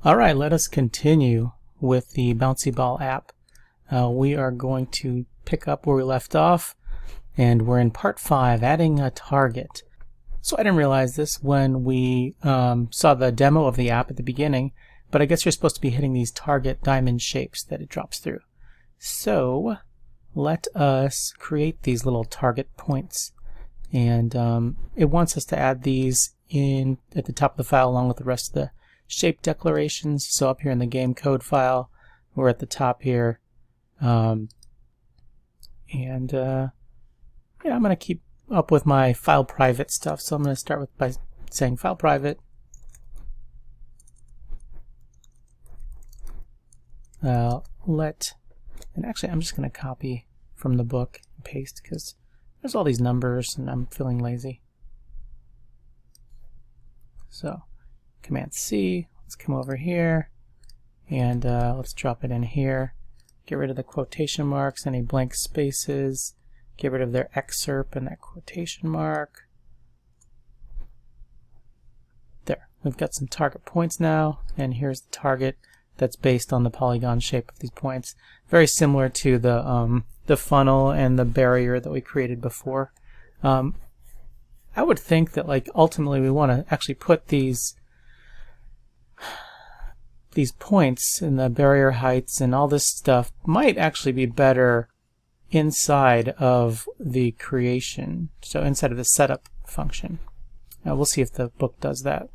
Alright, let us continue with the Bouncy Ball app. We are going to pick up where we left off, and we're in part 5, adding a target. So I didn't realize this when we saw the demo of the app at the beginning, but I guess you're supposed to be hitting these target diamond shapes that it drops through. So let us create these little target points, and it wants us to add these in at the top of the file along with the rest of the shape declarations. So up here in the game code file, we're at the top here, yeah, I'm going to keep up with my file private stuff. So I'm going to start by saying file private, and actually I'm just going to copy from the book and paste because there's all these numbers and I'm feeling lazy. So Command C, let's come over here and let's drop it in here. Get rid of the quotation marks, any blank spaces, get rid of their excerpt and that quotation mark. There, we've got some target points now, and here's the target that's based on the polygon shape of these points. Very similar to the funnel and the barrier that we created before. I would think that ultimately we want to actually put these points and the barrier heights and all this stuff might actually be better inside of the creation, so inside of the setup function. We'll see if the book does that,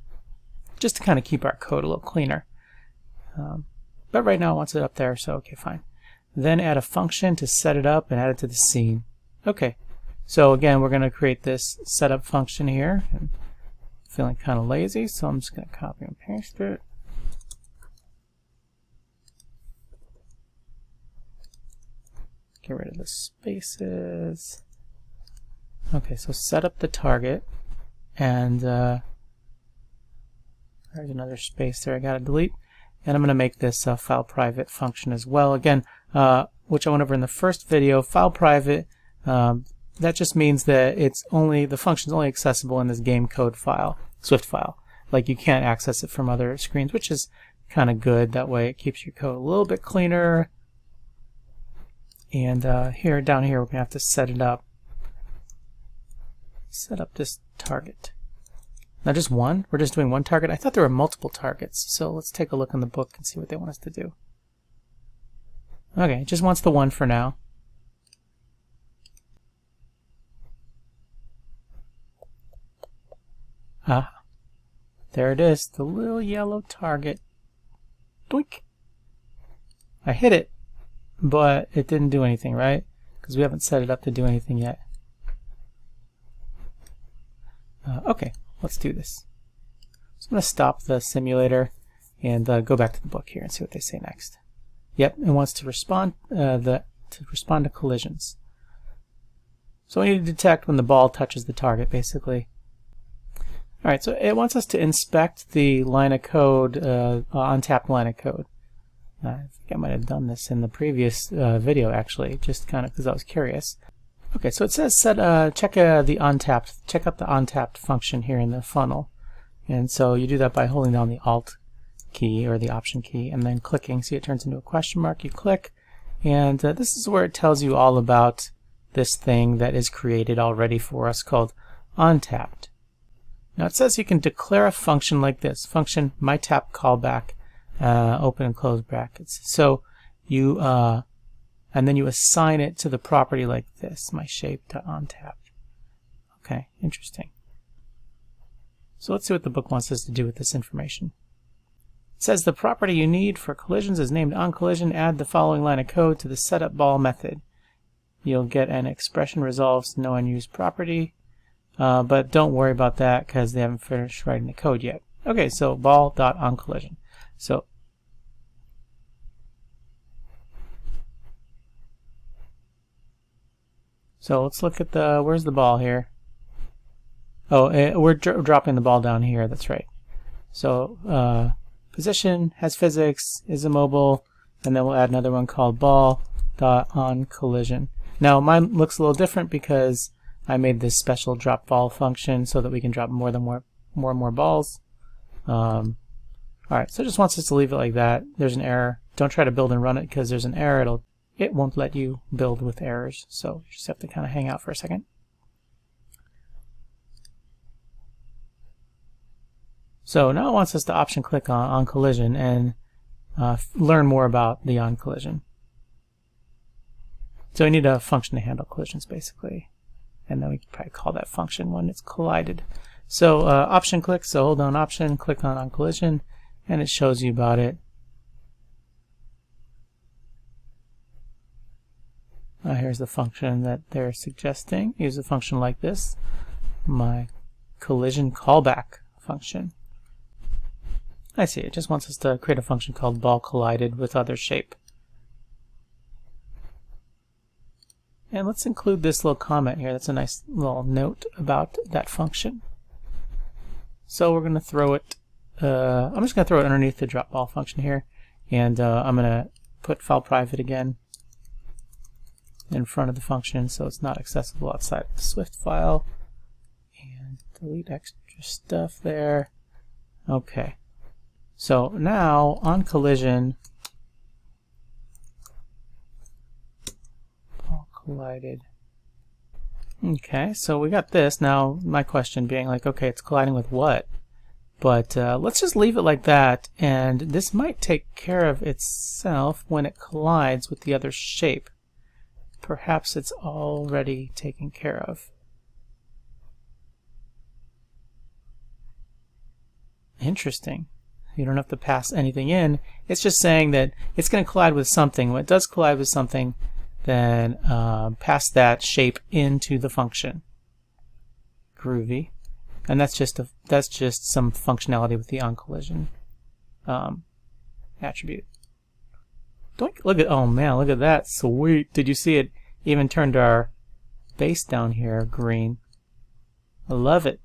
just to kind of keep our code a little cleaner. But right now it wants it up there, so okay, fine. Then add a function to set it up and add it to the scene. Okay, so again we're going to create this setup function here. I'm feeling kind of lazy, so I'm just going to copy and paste it. Get rid of the spaces. Okay, so set up the target, and there's another space there I gotta delete, and I'm gonna make this file private function as well. Again, which I went over in the first video. File private, that just means that the function's only accessible in this game code file, Swift file. Like you can't access it from other screens, which is kind of good. That way it keeps your code a little bit cleaner. And down here we're going to have to set it up. Set up this target. Now just one? We're just doing one target? I thought there were multiple targets. So let's take a look in the book and see what they want us to do. Okay, it just wants the one for now. Ah, there it is, the little yellow target. Doink! I hit it, but it didn't do anything, right? Because we haven't set it up to do anything yet. Okay, let's do this. So I'm going to stop the simulator and go back to the book here and see what they say next. Yep, it wants to respond to collisions. So we need to detect when the ball touches the target, basically. All right, so it wants us to inspect the line of code, untapped line of code. I think I might have done this in the previous video, actually, just kind of because I was curious. Okay, so it says check out the Untapped function here in the funnel, and so you do that by holding down the Alt key or the Option key, and then clicking. See, it turns into a question mark. You click, and this is where it tells you all about this thing that is created already for us called Untapped. Now it says you can declare a function like this: function myTap callback. Open and close brackets. So you and then you assign it to the property like this, myShape.Untapped. Okay, interesting. So let's see what the book wants us to do with this information. It says the property you need for collisions is named UnCollision. Add the following line of code to the setup ball method. You'll get an expression resolves no unused property, but don't worry about that because they haven't finished writing the code yet. Okay, so ball.UnCollision. So let's look at where's the ball here? Oh, we're dropping the ball down here, that's right. So position, has physics, is immobile, and then we'll add another one called ball.onCollision. Now mine looks a little different because I made this special drop ball function so that we can drop more and more balls. Alright, so it just wants us to leave it like that. There's an error. Don't try to build and run it because there's an error. It won't let you build with errors. So you just have to kind of hang out for a second. So now it wants us to option click on UnCollision and learn more about the UnCollision. So we need a function to handle collisions basically. And then we can probably call that function when it's collided. So option click, so hold down option, click on UnCollision, and it shows you about it. Here's the function that they're suggesting. Use a function like this, my collision callback function. I see, it just wants us to create a function called ball collided with other shape. And let's include this little comment here. That's a nice little note about that function. So we're going to throw it, I'm just going to throw it underneath the drop ball function here. And I'm going to put file private again in front of the function so it's not accessible outside the Swift file. And delete extra stuff there. Okay. So now UnCollision ball collided. Okay, so we got this. Now my question being like, okay, it's colliding with what? But let's just leave it like that, and this might take care of itself when it collides with the other shape. Perhaps it's already taken care of. Interesting. You don't have to pass anything in. It's just saying that it's going to collide with something. When it does collide with something, then pass that shape into the function. Groovy. And that's just some functionality with the UnCollision attribute. Look at, oh man, look at that. Sweet. Did you see it even turned our base down here green? I love it.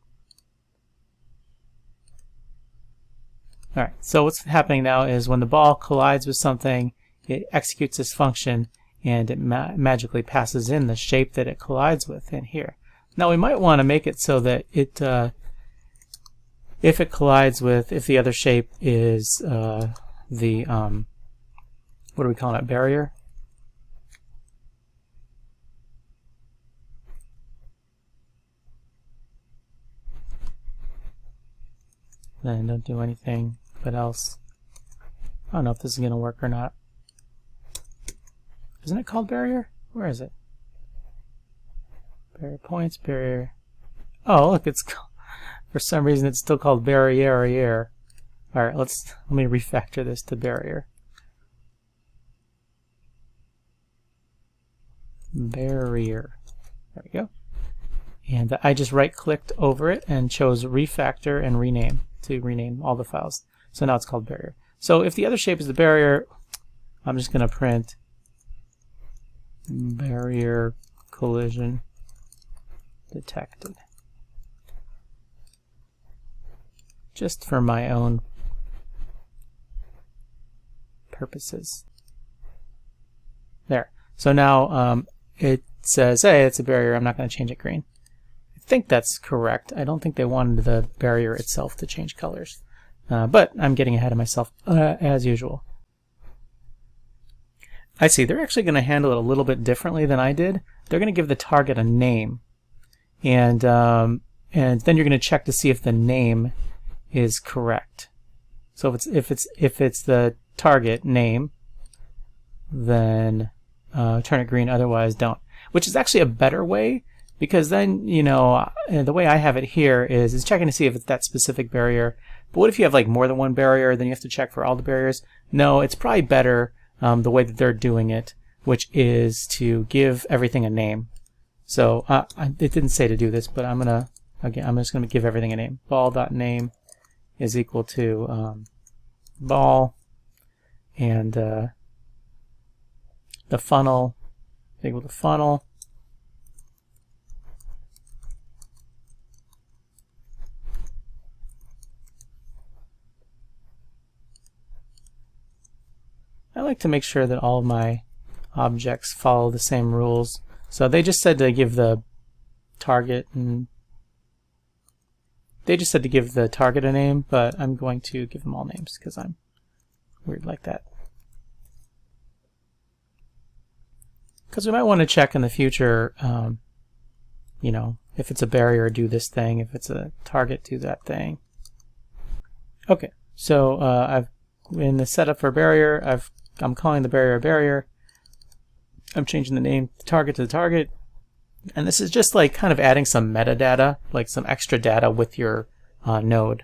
Alright, so what's happening now is when the ball collides with something, it executes this function and it magically passes in the shape that it collides with in here. Now we might want to make it so that it, if it collides with, if the other shape is the, what do we call it, barrier? Then don't do anything but else. I don't know if this is going to work or not. Isn't it called barrier? Where is it? Barrier points, barrier. Oh, look, it's for some reason it's still called barrier. All right, let me refactor this to barrier. Barrier. There we go. And I just right-clicked over it and chose refactor and rename to rename all the files. So now it's called barrier. So if the other shape is the barrier, I'm just going to print barrier collision detected. Just for my own purposes. There. So now it says, hey, it's a barrier. I'm not going to change it green. I think that's correct. I don't think they wanted the barrier itself to change colors. But I'm getting ahead of myself as usual. I see. They're actually going to handle it a little bit differently than I did. They're going to give the target a name. And then you're going to check to see if the name is correct. So if it's the target name, then turn it green, otherwise don't. Which is actually a better way, because then, you know, the way I have it here is it's checking to see if it's that specific barrier. But what if you have like more than one barrier, then you have to check for all the barriers? No, it's probably better the way that they're doing it, which is to give everything a name. So it didn't say to do this, but I'm just gonna give everything a name. Ball.name is equal to ball, and the funnel is equal to funnel. I like to make sure that all of my objects follow the same rules. So they just said to give the target, and They just said to give the target a name, but I'm going to give them all names because I'm weird like that. Because we might want to check in the future, you know, if it's a barrier, do this thing. If it's a target, do that thing. Okay, so I've in the setup for barrier, I'm calling the barrier a barrier. I'm changing the name target to the target. And this is just like kind of adding some metadata, like some extra data with your node,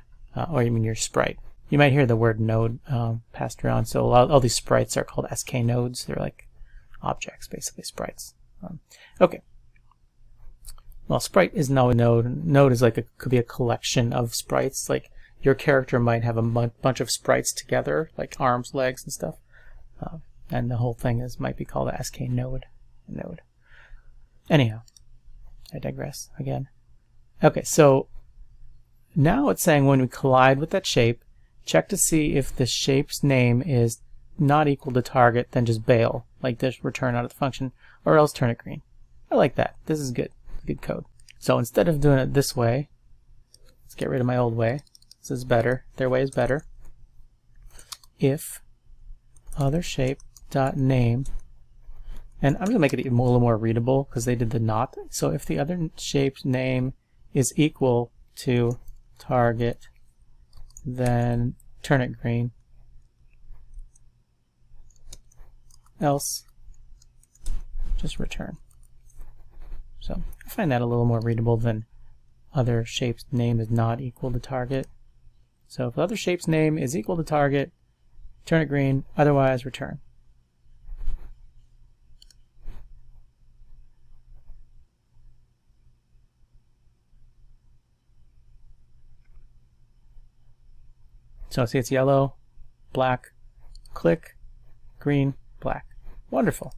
or you mean your sprite. You might hear the word node passed around. So all these sprites are called SK nodes. They're like objects, basically sprites. Okay. Well, sprite is now a node. Node is like could be a collection of sprites. Like your character might have a bunch of sprites together, like arms, legs, and stuff. And the whole thing might be called a SK node. Anyhow, I digress again. Okay, so now it's saying when we collide with that shape, check to see if the shape's name is not equal to target, then just bail, like this, return out of the function, or else turn it green. I like that. This is good. Good code. So instead of doing it this way, let's get rid of my old way. This is better. Their way is better. If other shape dot name, and I'm going to make it even a little more readable because they did the not. So if the other shape's name is equal to target, then turn it green. Else, just return. So I find that a little more readable than other shape's name is not equal to target. So if the other shape's name is equal to target, turn it green, otherwise return. So see, it's yellow, black, click, green, black. Wonderful.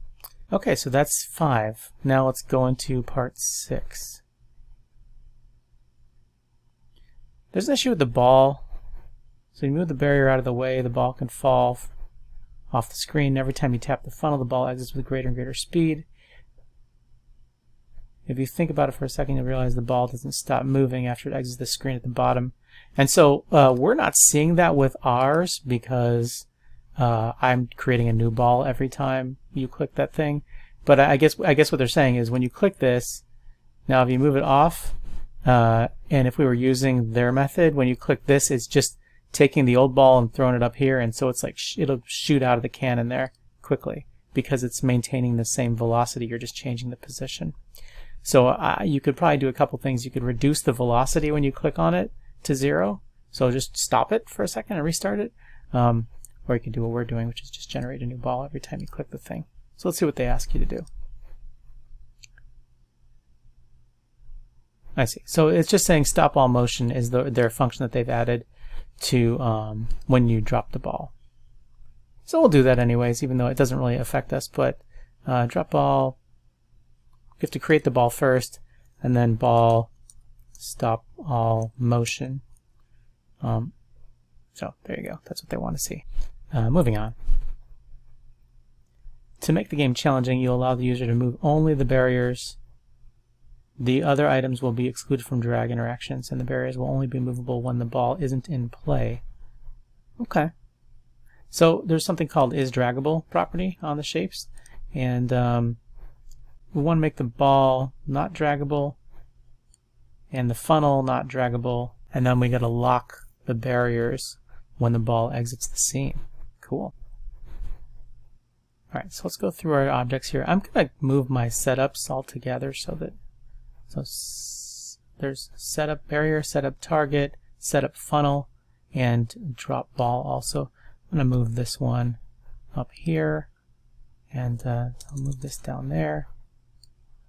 Okay, so that's 5. Now let's go into part 6. There's an issue with the ball. So you move the barrier out of the way, the ball can fall off the screen. Every time you tap the funnel, the ball exits with greater and greater speed. If you think about it for a second, you'll realize the ball doesn't stop moving after it exits the screen at the bottom. And so we're not seeing that with ours because I'm creating a new ball every time you click that thing. But I guess what they're saying is when you click this, now if you move it off, and if we were using their method, when you click this, it's just taking the old ball and throwing it up here, and so it's like it'll shoot out of the cannon there quickly because it's maintaining the same velocity. You're just changing the position. So you could probably do a couple things. You could reduce the velocity when you click on it to 0. So just stop it for a second and restart it. Or you can do what we're doing, which is just generate a new ball every time you click the thing. So let's see what they ask you to do. I see. So it's just saying stop all motion is their function that they've added to when you drop the ball. So we'll do that anyways, even though it doesn't really affect us. But drop ball, you have to create the ball first, and then ball stop all motion. So there you go. That's what they want to see. Moving on. To make the game challenging, you allow the user to move only the barriers. The other items will be excluded from drag interactions, and the barriers will only be movable when the ball isn't in play. Okay. So there's something called isDraggable property on the shapes, and we want to make the ball not draggable and the funnel not draggable, and then we got to lock the barriers when the ball exits the scene. Cool. Alright, so let's go through our objects here. I'm going to move my setups all together so that there's setup barrier, setup target, setup funnel, and drop ball also. I'm going to move this one up here, and I'll move this down there.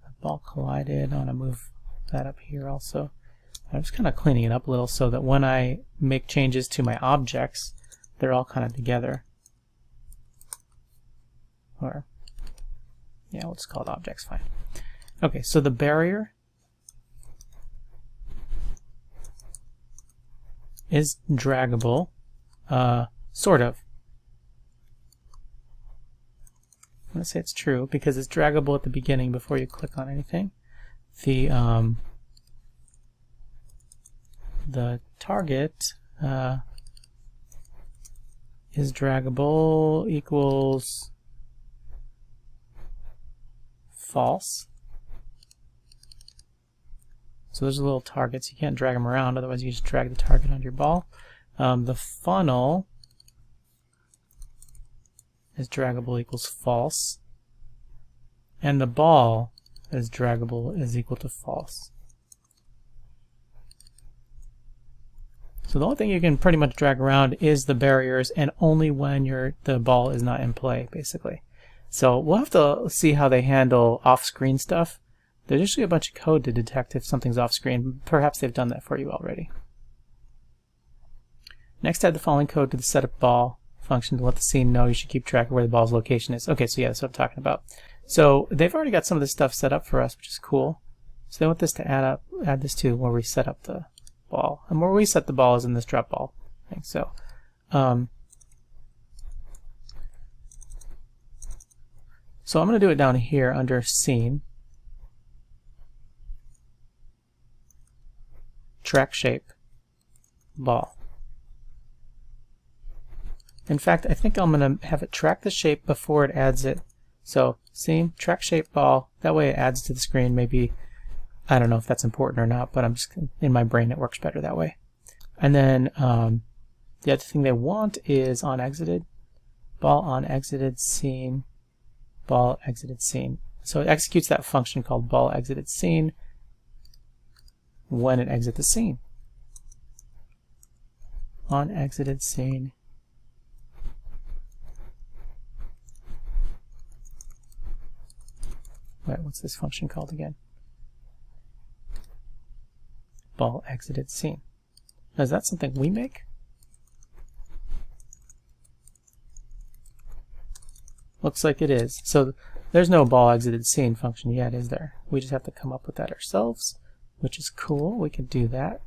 The ball collided. I want to move that up here also. I'm just kind of cleaning it up a little so that when I make changes to my objects, they're all kind of together. Or, yeah, we'll just call it objects, fine. Okay, so the barrier is draggable, sort of. I'm going to say it's true because it's draggable at the beginning before you click on anything. The the target is draggable equals false. So those are little targets. You can't drag them around, otherwise you just drag the target onto your ball. The funnel is draggable equals false. And the ball is draggable is equal to false. So the only thing you can pretty much drag around is the barriers, and only when the ball is not in play, basically. So we'll have to see how they handle off-screen stuff. There's usually a bunch of code to detect if something's off-screen. Perhaps they've done that for you already. Next, add the following code to the setup ball function to let the scene know you should keep track of where the ball's location is. Okay, so yeah, that's what I'm talking about. So they've already got some of this stuff set up for us, which is cool. So they want this to add this to where we set up the ball. And where we set the ball is in this drop ball thing. So I'm going to do it down here under scene. Track shape ball. In fact, I think I'm going to have it track the shape before it adds it. So scene, track shape ball, that way it adds to the screen. Maybe, I don't know if that's important or not, but I'm just, in my brain it works better that way. And then the other thing they want is on exited, ball on exited scene, ball exited scene. So it executes that function called ball exited scene when it exits the scene. On exited scene. Wait, what's this function called again? Ball exited scene. Now, is that something we make? Looks like it is. So there's no ball exited scene function yet, is there? We just have to come up with that ourselves, which is cool. We can do that.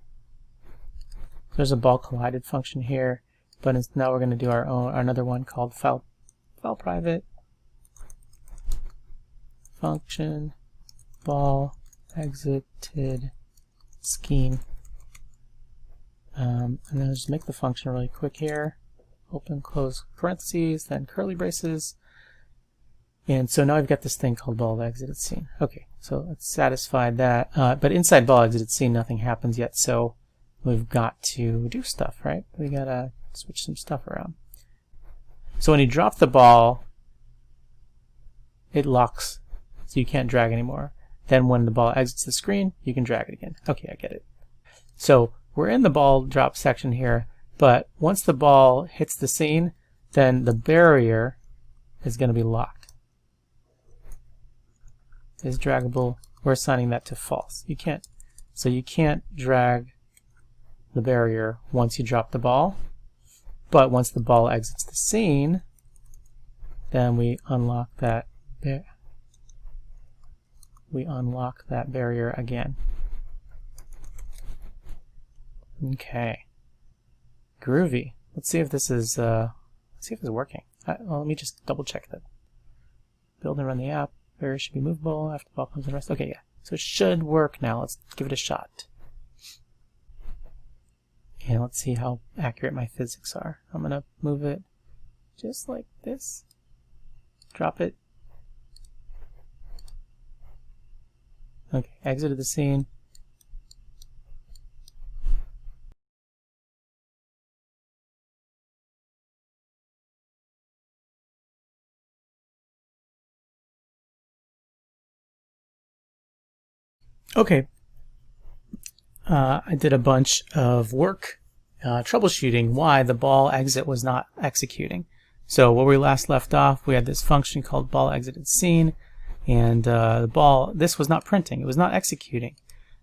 There's a ball collided function here, but now we're going to do our own, another one called file private function ball exited scheme. And then I'll just make the function really quick here. Open, close parentheses, then curly braces. And so now I've got this thing called ball exited scene. Okay, so let's satisfy that. But inside ball exited scene, nothing happens yet, so we've got to do stuff, right? We gotta switch some stuff around. So when you drop the ball, it locks, so you can't drag anymore. Then when the ball exits the screen, you can drag it again. Okay, I get it. So we're in the ball drop section here, but once the ball hits the scene, then the barrier is going to be locked. Is draggable. We're assigning that to false. You can't drag the barrier once you drop the ball, but once the ball exits the scene, then we unlock that barrier again. Okay, groovy. Let's see if this is working. Well, let me just double check that. Build and run the app. Barrier should be movable after the ball comes in rest. Okay, yeah. So it should work now. Let's give it a shot. And let's see how accurate my physics are. I'm gonna move it just like this. Drop it. Okay, exited the scene. Okay, I did a bunch of work troubleshooting why the ball exit was not executing. So where we last left off, we had this function called ball exited scene, and the ball, this was not printing, it was not executing,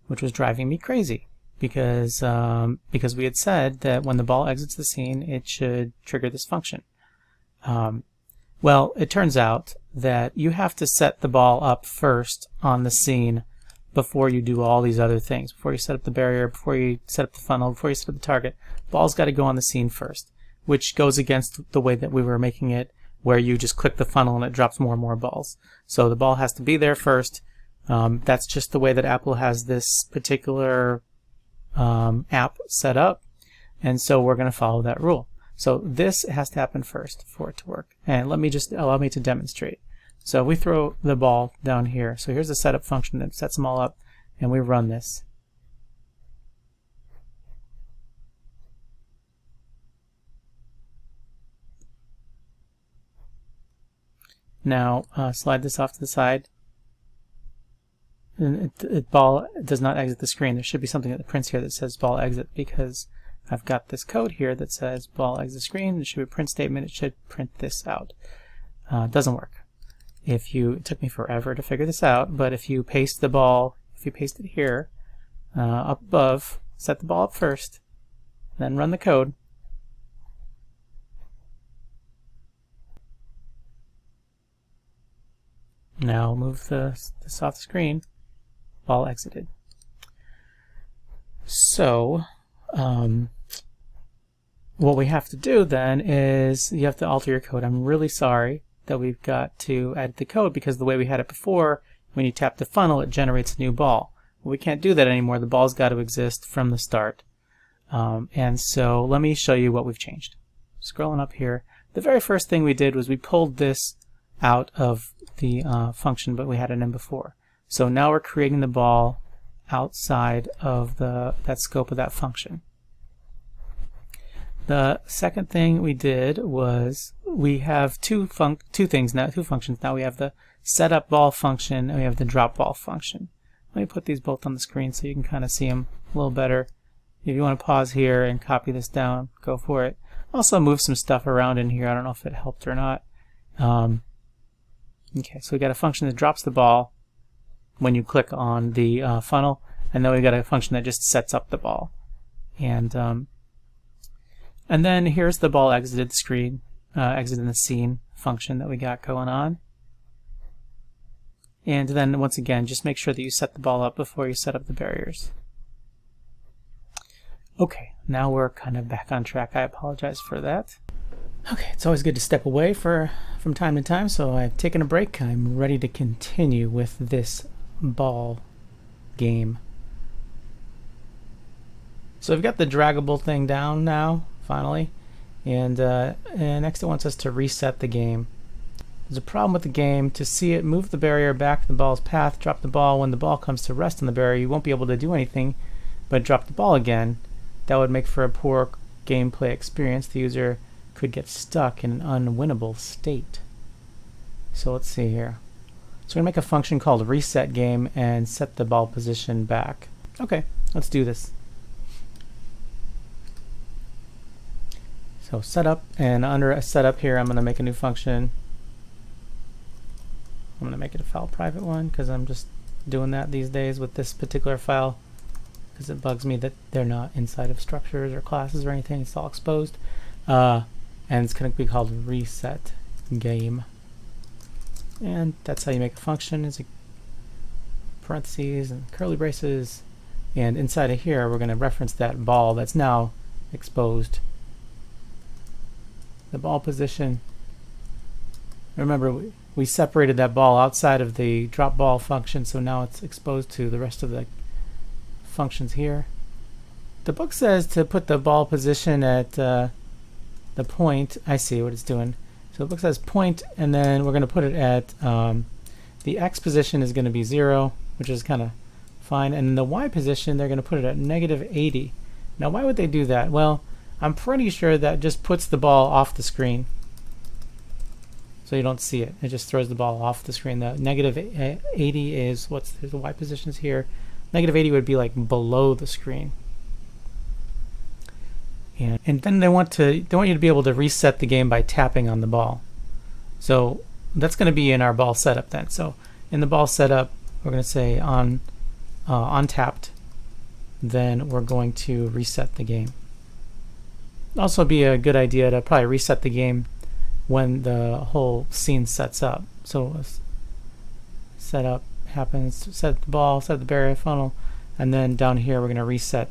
which was driving me crazy because we had said that when the ball exits the scene, it should trigger this function. Well, it turns out that you have to set the ball up first on the scene before you do all these other things. Before you set up the barrier, before you set up the funnel, before you set up the target, ball's got to go on the scene first, which goes against the way that we were making it, where you just click the funnel and it drops more and more balls. So the ball has to be there first. That's just the way that Apple has this particular app set up, and so we're going to follow that rule. So this has to happen first for it to work. And allow me to demonstrate. So we throw the ball down here. So here's the setup function that sets them all up, and we run this. Now slide this off to the side. And ball does not exit the screen. There should be something that prints here that says ball exit, because I've got this code here that says ball exit screen. There should be a print statement. It should print this out. It doesn't work. It took me forever to figure this out, but if you paste the ball, if you paste it here, up above, set the ball up first, then run the code. Now move this off the screen. Ball exited. So what we have to do then is you have to alter your code. I'm really sorry that we've got to edit the code, because the way we had it before, when you tap the funnel, it generates a new ball. Well, we can't do that anymore. The ball's got to exist from the start. And so let me show you what we've changed. Scrolling up here, the very first thing we did was we pulled this out of the function, but we had it in before. So now we're creating the ball outside of that scope of that function. The second thing we did was we have two functions now. We have the setup ball function and we have the drop ball function. Let me put these both on the screen so you can kind of see them a little better. If you want to pause here and copy this down, go for it. Also move some stuff around in here. I don't know if it helped or not. Okay, so we got a function that drops the ball when you click on the funnel, and then we got a function that just sets up the ball. And then here's the ball exited screen, exited the scene function that we got going on. And then once again, just make sure that you set the ball up before you set up the barriers. Okay, now we're kind of back on track. I apologize for that. Okay, it's always good to step away from time to time, so I've taken a break. I'm ready to continue with this ball game. So we've got the draggable thing down now, finally, and next it wants us to reset the game. There's a problem with the game. To see it, move the barrier back to the ball's path, drop the ball. When the ball comes to rest on the barrier, you won't be able to do anything but drop the ball again. That would make for a poor gameplay experience. The user could get stuck in an unwinnable state. So let's see here. So we're going to make a function called reset game and set the ball position back. Okay, let's do this. So setup, and under a setup here I'm going to make a new function. I'm going to make it a file private one because I'm just doing that these days with this particular file, because it bugs me that they're not inside of structures or classes or anything. It's all exposed. And it's going to be called reset game. And that's how you make a function, is parentheses and curly braces. And inside of here, we're going to reference that ball that's now exposed. The ball position. Remember, we separated that ball outside of the drop ball function, so now it's exposed to the rest of the functions here. The book says to put the ball position at the point. I see what it's doing. So the book says point, and then we're going to put it at the X position is going to be 0, which is kind of fine, and the Y position they're going to put it at -80. Now why would they do that? Well, I'm pretty sure that just puts the ball off the screen, so you don't see it. It just throws the ball off the screen. The -80 is the Y positions here. -80 would be like below the screen. And then they want you to be able to reset the game by tapping on the ball. So that's going to be in our ball setup then. So in the ball setup, we're going to say on Untapped, then we're going to reset the game. Also be a good idea to probably reset the game when the whole scene sets up. So setup happens, set the ball, set the barrier funnel, and then down here we're going to reset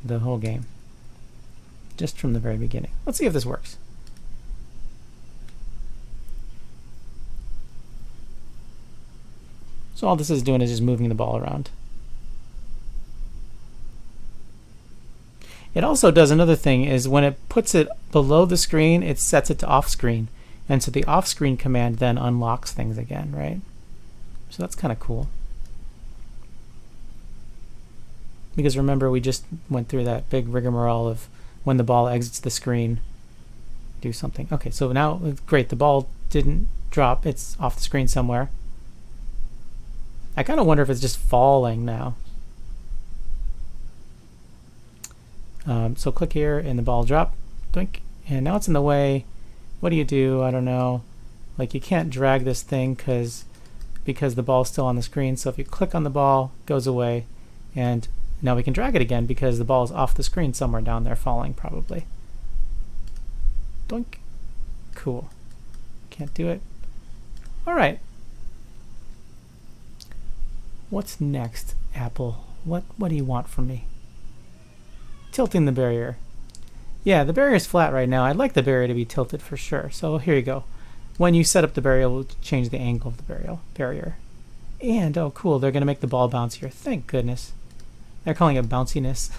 the whole game just from the very beginning. Let's see if this works. So all this is doing is just moving the ball around. It also does another thing, is when it puts it below the screen, it sets it to off screen. And so the off screen command then unlocks things again, right? So that's kind of cool. Because remember, we just went through that big rigmarole of when the ball exits the screen, do something. Okay, so now, great, the ball didn't drop. It's off the screen somewhere. I kind of wonder if it's just falling now. So click here and the ball drop, doink, and now it's in the way. What do? I don't know. Like, you can't drag this thing because the ball's still on the screen. So if you click on the ball, it goes away, and now we can drag it again because the ball is off the screen somewhere down there, falling probably. Doink. Cool. Can't do it. All right. What's next, Apple? What do you want from me? Tilting the barrier. Yeah, the barrier is flat right now. I'd like the barrier to be tilted for sure. So here you go. When you set up the barrier, we'll change the angle of the barrier. And, oh cool, they're going to make the ball bouncier. Thank goodness. They're calling it bounciness.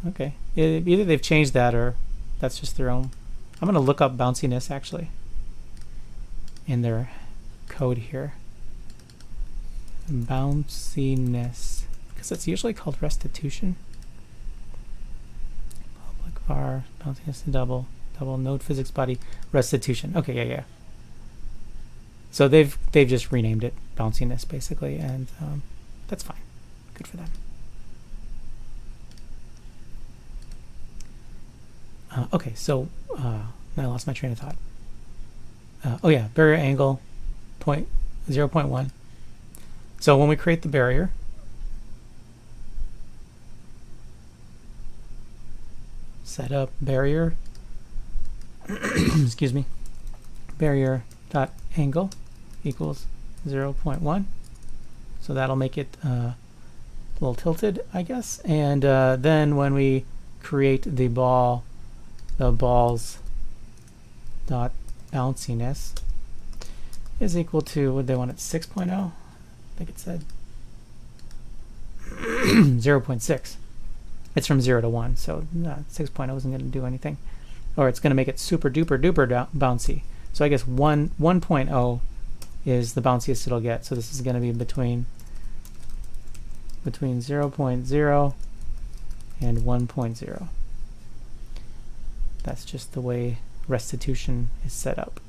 Okay. Either they've changed that or that's just their own. I'm going to look up bounciness actually in their code here. Bounciness. Because it's usually called restitution. Public var, bounciness and double node physics body restitution. Okay, yeah. So they've just renamed it bounciness basically, and that's fine. Good for them. Okay, so now I lost my train of thought. Oh yeah, barrier angle 0.1. So when we create the barrier, set up barrier, excuse me, barrier dot angle equals 0.1. So that'll make it a little tilted, I guess. And then when we create the ball's dot bounciness is equal to, what they want, it 6.0? I think it said 0.6. It's from 0 to 1, so 6.0 isn't going to do anything. Or it's going to make it super duper duper bouncy. So I guess 1.0 is the bounciest it'll get. So this is going to be between 0.0 and 1.0. That's just the way restitution is set up,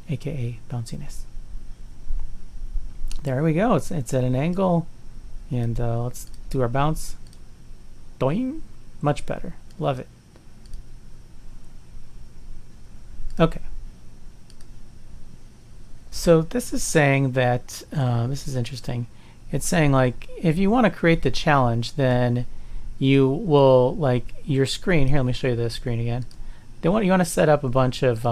aka bounciness. There we go. It's at an angle, and let's do our bounce. Doing, much better. Love it. Okay. So this is saying that this is interesting. It's saying, like, if you want to create the challenge, then you will, like, your screen here. Let me show you the screen again. You want to set up a bunch of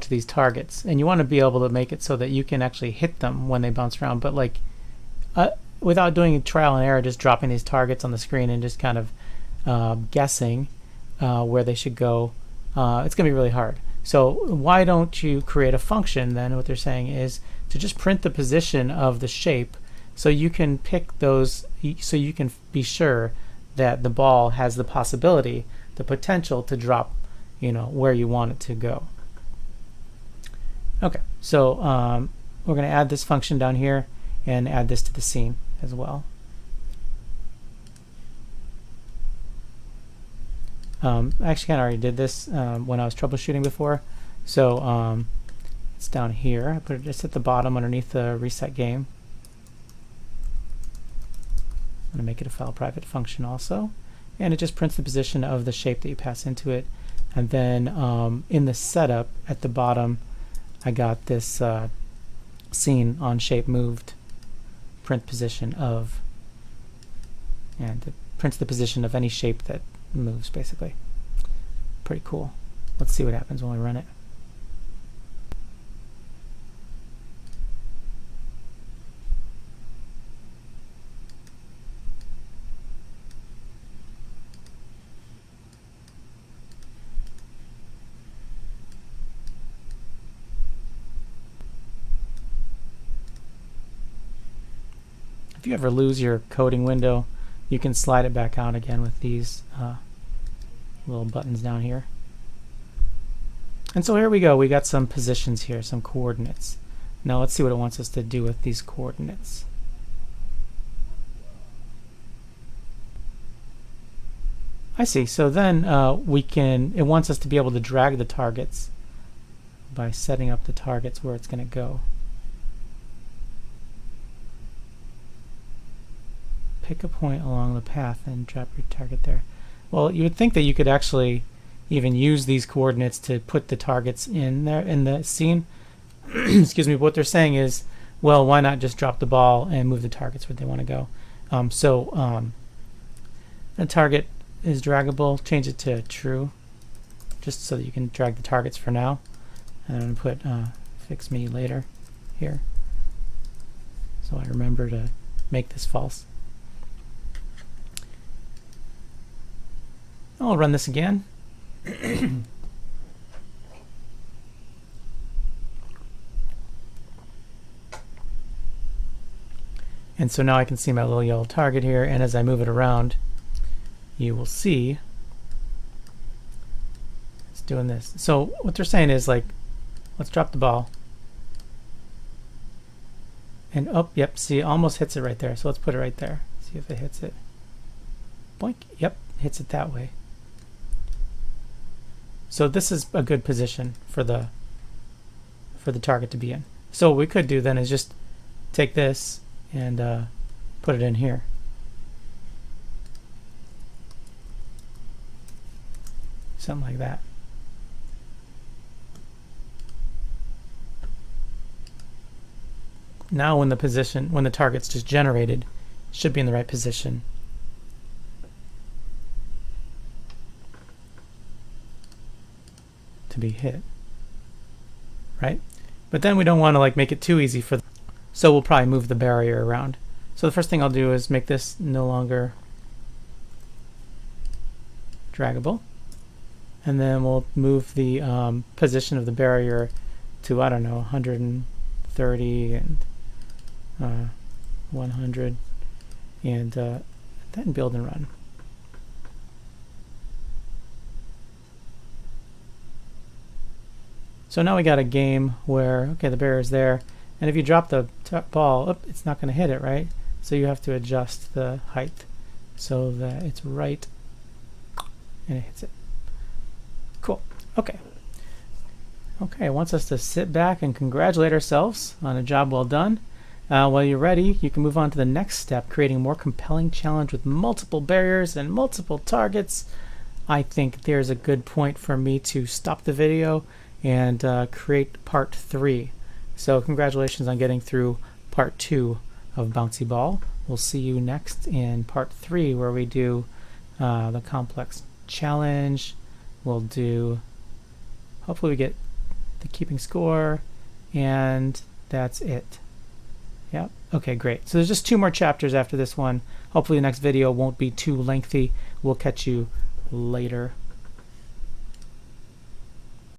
these targets, and you want to be able to make it so that you can actually hit them when they bounce around. But like, without doing trial and error, just dropping these targets on the screen and just kind of guessing where they should go, it's going to be really hard. So why don't you create a function then? What they're saying is to just print the position of the shape, so you can pick those, so you can be sure that the ball has the possibility, the potential to drop, where you want it to go. Okay, so we're going to add this function down here and add this to the scene as well. I actually kind of already did this when I was troubleshooting before. So it's down here. I put it just at the bottom underneath the reset game. I'm going to make it a file private function also. And it just prints the position of the shape that you pass into it. And then in the setup at the bottom, I got this scene on shape moved print position of, and it prints the position of any shape that moves basically. Pretty cool. Let's see what happens when we run it. If you ever lose your coding window, you can slide it back out again with these little buttons down here. And so here we go. We got some positions here, some coordinates. Now let's see what it wants us to do with these coordinates. I see. So then it wants us to be able to drag the targets by setting up the targets where it's going to go. Pick a point along the path and drop your target there. Well, you would think that you could actually even use these coordinates to put the targets in there in the scene. Excuse me, but what they're saying is, well, why not just drop the ball and move the targets where they want to go? The target is draggable. Change it to true, just so that you can drag the targets for now. And I'm going to put fix me later here, so I remember to make this false. I'll run this again. And so now I can see my little yellow target here, and as I move it around, you will see it's doing this. So what they're saying is, like, let's drop the ball. And oh, yep, see, it almost hits it right there. So let's put it right there. See if it hits it. Boink, yep, hits it that way. So this is a good position for the target to be in. So what we could do then is just take this and put it in here. Something like that. Now when the target's just generated, it should be in the right position. To be hit, right? But then we don't want to like make it too easy for so we'll probably move the barrier around. So the first thing I'll do is make this no longer draggable, and then we'll move the position of the barrier to, I don't know, 130 and 100, and then build and run. So now we got a game where, okay, the barrier's there, and if you drop the ball, it's not going to hit it, right? So you have to adjust the height so that it's right and it hits it. Cool. Okay. Okay, it wants us to sit back and congratulate ourselves on a job well done. While you're ready, you can move on to the next step, creating a more compelling challenge with multiple barriers and multiple targets. I think there's a good point for me to stop the video and create part 3. So congratulations on getting through part 2 of Bouncy Ball. We'll see you next in part 3, where we do the complex challenge. We'll do, hopefully we get the keeping score, and that's it. Yep. Okay, great. So there's just 2 more chapters after this one. Hopefully the next video won't be too lengthy. We'll catch you later.